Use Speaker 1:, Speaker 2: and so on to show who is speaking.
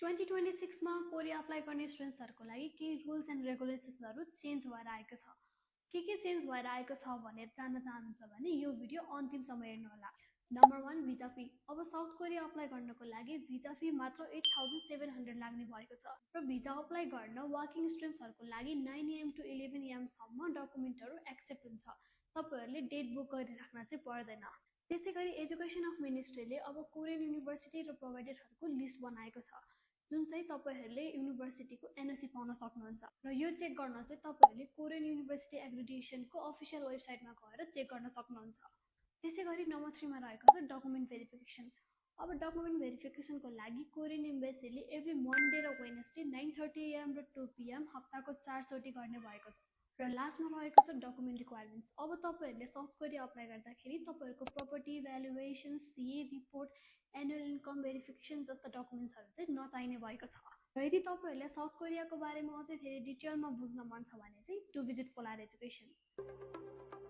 Speaker 1: 2026 मा Korea apply गर्ने स्टुडेन्ट्सहरूको लागि केही रुल्स एन्ड रेगुलेसन्सहरू चेन्ज भएर आएको छ। के चेन्ज भएर आएको छ भनेर जान्न चाहनुहुन्छ भने यो भिडियो अन्तिमसम्म हेर्नुहोला। Number 1, visa fee. अब साउथ कोरिया अप्लाई गर्नको लागि भिजा फी मात्र 8700 लाग्ने भएको छ र भिजा अप्लाई गर्न वर्किङ स्टुडेन्ट्सहरूको लागि 9 AM to 11 AM सम्म डकुमेन्टहरू एक्सेप्ट हुन्छ। तपाईहरूले डेट बुक गरिराख्न चाहिँ पर्दैन। त्यसैगरी एजुकेसन अफ मिनिस्ट्रीले अब कोरियन युनिभर्सिटी र प्रोभाइडरहरूको लिस्ट बनाएको छ जुन चाहिँ तपाईहरूले युनिभर्सिटीको एनओसी पाउन सक्नुहुन्छ र यो चेक गर्न चाहिँ तपाईहरूले कोरियन युनिभर्सिटी एग्रिडिएसनको अफिसियल वेबसाइटमा गएर चेक गर्न सक्नुहुन्छ। त्यसैगरी नम्बर 3 मा रहेको छ डकुमेन्ट भेरिफिकेसन। अब डकुमेन्ट भेरिफिकेसनको लागि कोरियन एम्बेसीले एभ्री मन्डे र वेडनेसडे 9:30 AM र 2 PM हप्ताको 4 चोटि गर्ने भएको छ। र लास्टमा रहेको छ डकुमेन्ट रिक्वायरमेन्ट्स। अब तपाईहरूले साउथ कोरिया अप्लाई गर्दाखेरि तपाईँहरूको property valuation, CA report, annual income verification जस्ता डकुमेन्ट्सहरू चाहिँ नचाहिने भएको छ। र यदि तपाईँहरूलाई साउथ कोरियाको बारेमा अझै धेरै डिटेलमा बुझ्न मन छ भने चाहिँ टु भिजिट पोलार एजुकेसन।